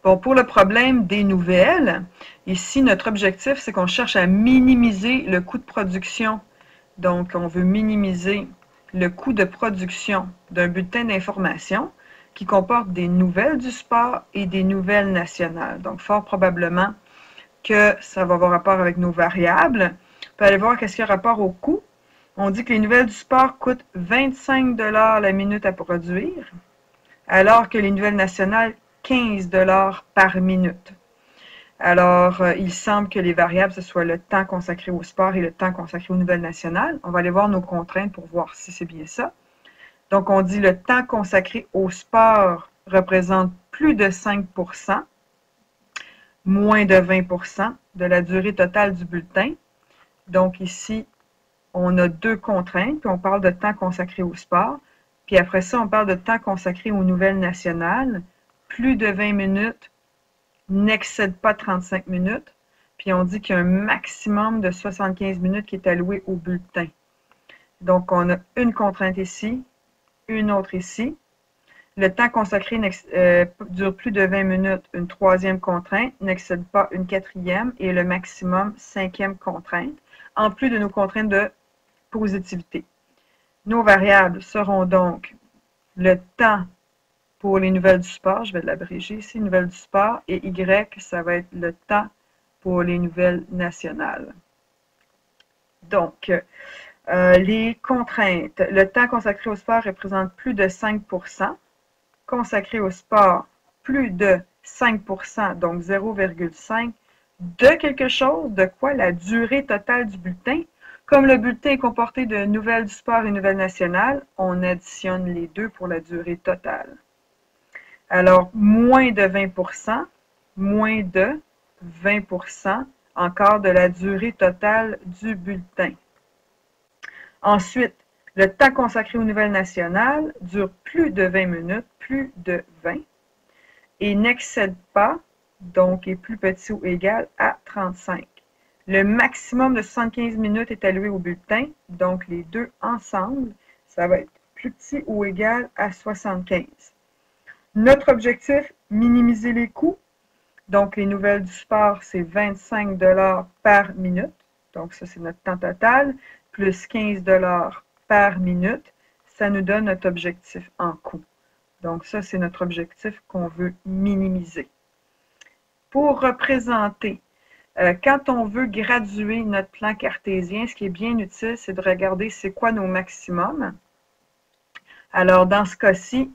Bon, pour le problème des nouvelles, ici, notre objectif, c'est qu'on cherche à minimiser le coût de production. Donc, on veut minimiser le coût de production d'un bulletin d'information qui comporte des nouvelles du sport et des nouvelles nationales. Donc, fort probablement que ça va avoir rapport avec nos variables. On peut aller voir qu'est-ce qu'il y a rapport au coût. On dit que les nouvelles du sport coûtent 25 $ la minute à produire, alors que les nouvelles nationales, 15 $ par minute. Alors, il semble que les variables, ce soit le temps consacré au sport et le temps consacré aux nouvelles nationales. On va aller voir nos contraintes pour voir si c'est bien ça. Donc, on dit le temps consacré au sport représente plus de 5%, moins de 20% de la durée totale du bulletin. Donc, ici, on a deux contraintes, puis on parle de temps consacré au sport. Puis après ça, on parle de temps consacré aux nouvelles nationales. Plus de 20 minutes n'excède pas 35 minutes. Puis on dit qu'il y a un maximum de 75 minutes qui est alloué au bulletin. Donc, on a une contrainte ici, une autre ici. Le temps consacré dure plus de 20 minutes. Une troisième contrainte n'excède pas une quatrième et le maximum, cinquième contrainte, en plus de nos contraintes de positivité. Nos variables seront donc le temps pour les nouvelles du sport, je vais l'abréger ici, nouvelles du sport, et Y, ça va être le temps pour les nouvelles nationales. Donc, les contraintes. Le temps consacré au sport représente plus de 5%. Consacré au sport, plus de 5%, donc 0,5%, de quelque chose, de quoi? La durée totale du bulletin. Comme le bulletin est comporté de nouvelles du sport et nouvelles nationales, on additionne les deux pour la durée totale. Alors, moins de 20%, moins de 20% encore de la durée totale du bulletin. Ensuite, le temps consacré aux nouvelles nationales dure plus de 20 minutes, plus de 20, et n'excède pas, donc est plus petit ou égal à 35. Le maximum de 75 minutes est alloué au bulletin, donc les deux ensemble, ça va être plus petit ou égal à 75. Notre objectif, minimiser les coûts. Donc, les nouvelles du sport, c'est 25 $ par minute. Donc, ça, c'est notre temps total, plus 15 $ par minute. Ça nous donne notre objectif en coût. Donc, ça, c'est notre objectif qu'on veut minimiser. Pour représenter, quand on veut graduer notre plan cartésien, ce qui est bien utile, c'est de regarder c'est quoi nos maximums. Alors, dans ce cas-ci,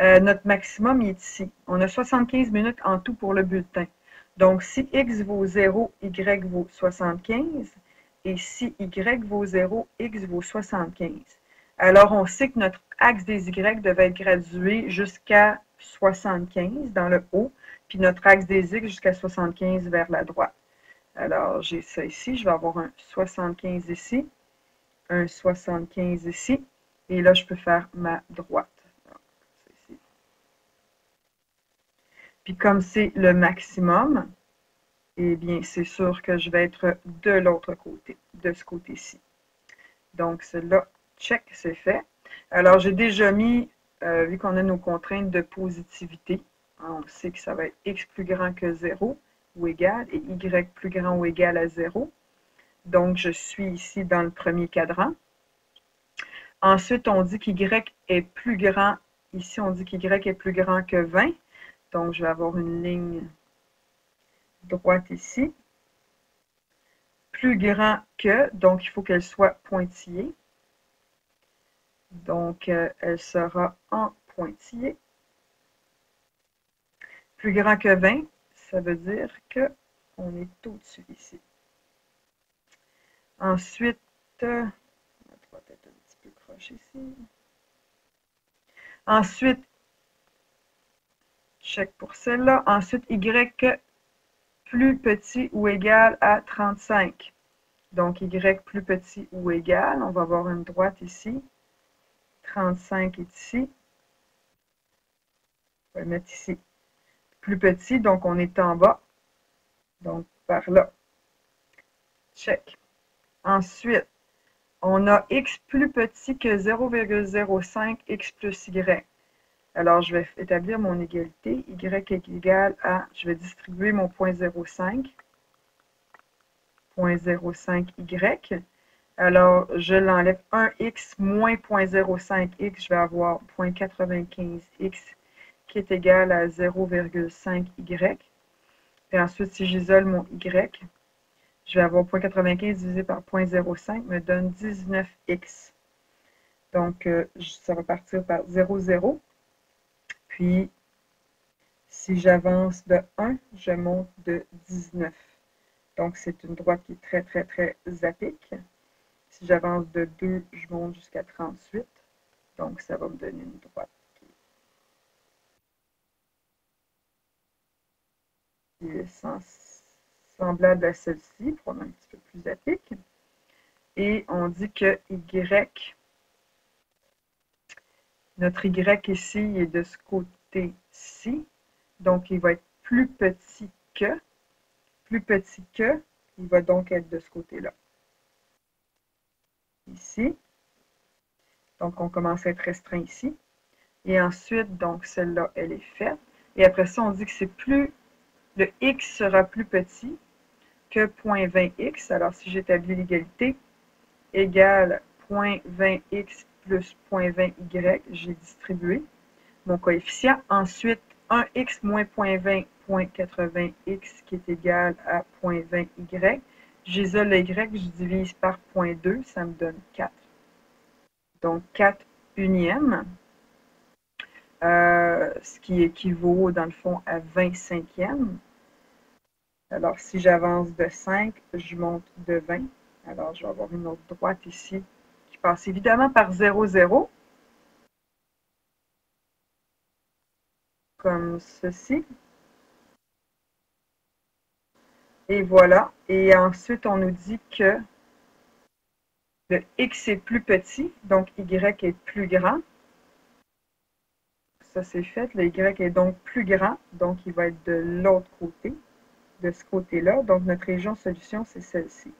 notre maximum est ici. On a 75 minutes en tout pour le bulletin. Donc, si X vaut 0, Y vaut 75. Et si Y vaut 0, X vaut 75. Alors, on sait que notre axe des Y devait être gradué jusqu'à 75 dans le haut, puis notre axe des X jusqu'à 75 vers la droite. Alors, j'ai ça ici. Je vais avoir un 75 ici, un 75 ici, et là, je peux faire ma droite. Puis comme c'est le maximum, eh bien, c'est sûr que je vais être de l'autre côté, de ce côté-ci. Donc, celle-là, check, c'est fait. Alors, j'ai déjà mis, vu qu'on a nos contraintes de positivité, on sait que ça va être x plus grand que 0 ou égal, et y plus grand ou égal à 0. Donc, je suis ici dans le premier cadran. Ensuite, on dit qu'y est plus grand, ici on dit qu'y est plus grand que 20. Donc, je vais avoir une ligne droite ici. Plus grand que, donc il faut qu'elle soit pointillée. Donc, elle sera en pointillé. Plus grand que 20, ça veut dire qu'on est au-dessus ici. Ensuite, ma droite est un petit peu croche ici. Ensuite, check pour celle-là. Ensuite, Y plus petit ou égal à 35. Donc, Y plus petit ou égal, on va avoir une droite ici. 35 est ici. On va le mettre ici. Plus petit, donc on est en bas. Donc, par là. Check. Ensuite, on a X plus petit que 0,05 X plus Y. Alors, je vais établir mon égalité. Y est égal à, je vais distribuer mon point 0,5. 0,05y. Alors, je l'enlève 1x moins 0,05x, je vais avoir 0,95x qui est égal à 0,5y. Et ensuite, si j'isole mon y, je vais avoir 0,95 divisé par 0,05 me donne 19x. Donc, ça va partir par 0, 0. Puis, si j'avance de 1, je monte de 19. Donc, c'est une droite qui est très, très, très à pic. Si j'avance de 2, je monte jusqu'à 38. Donc, ça va me donner une droite qui est semblable à celle-ci, probablement un petit peu plus à pic. Et on dit que Y, notre Y ici est de ce côté-ci. Donc, il va être plus petit que. Il va donc être de ce côté-là. Ici. Donc, on commence à être restreint ici. Et ensuite, donc, celle-là, elle est faite. Et après ça, on dit que c'est plus, le x sera plus petit que 0,20x. Alors, si j'établis l'égalité, égale 0,20x plus 0,20y, j'ai distribué mon coefficient. Ensuite, 1x moins 0,20, 0,80x qui est égal à 0,20y. J'isole le y, je divise par 0,2, ça me donne 4. Donc, 4 unièmes, ce qui équivaut dans le fond à 25e. Alors, si j'avance de 5, je monte de 20. Alors, je vais avoir une autre droite ici qui passe évidemment par 0, 0. Comme ceci. Et voilà. Et ensuite, on nous dit que le x est plus petit, donc y est plus grand. Ça, c'est fait. Le y est donc plus grand, donc il va être de l'autre côté, de ce côté-là. Donc, notre région solution, c'est celle-ci.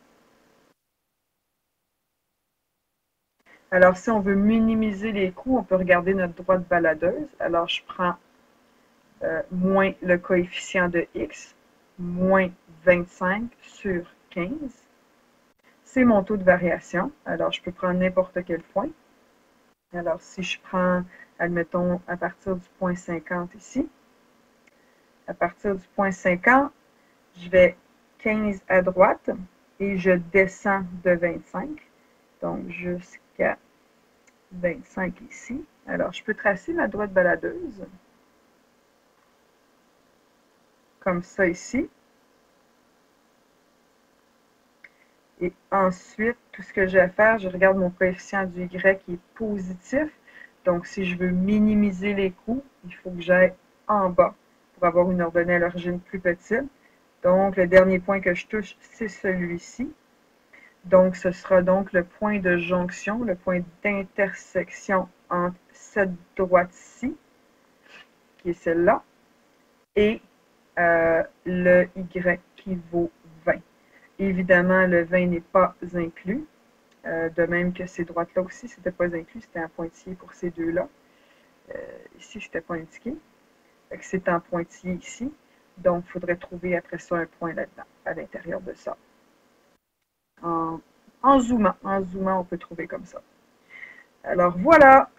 Alors, si on veut minimiser les coûts, on peut regarder notre droite baladeuse. Alors, je prends moins le coefficient de x, moins 25 sur 15. C'est mon taux de variation. Alors, je peux prendre n'importe quel point. Alors, si je prends, admettons, à partir du point 50 ici, à partir du point 50, je vais 15 à droite et je descends de 25, donc jusqu'à 25 ici. Alors, je peux tracer ma droite baladeuse, comme ça ici. Et ensuite, tout ce que j'ai à faire, je regarde mon coefficient du y qui est positif. Donc, si je veux minimiser les coûts, il faut que j'aille en bas pour avoir une ordonnée à l'origine plus petite. Donc, le dernier point que je touche, c'est celui-ci. Donc, ce sera donc le point de jonction, le point d'intersection entre cette droite-ci, qui est celle-là, et le y qui vaut 20. Évidemment, le 20 n'est pas inclus, de même que ces droites-là aussi, ce n'était pas inclus, c'était un pointillé pour ces deux-là. Ici, ce n'était pas indiqué. C'est en pointillé ici. Donc, il faudrait trouver après ça un point là-dedans, à l'intérieur de ça. En zoomant, on peut trouver comme ça. Alors, voilà!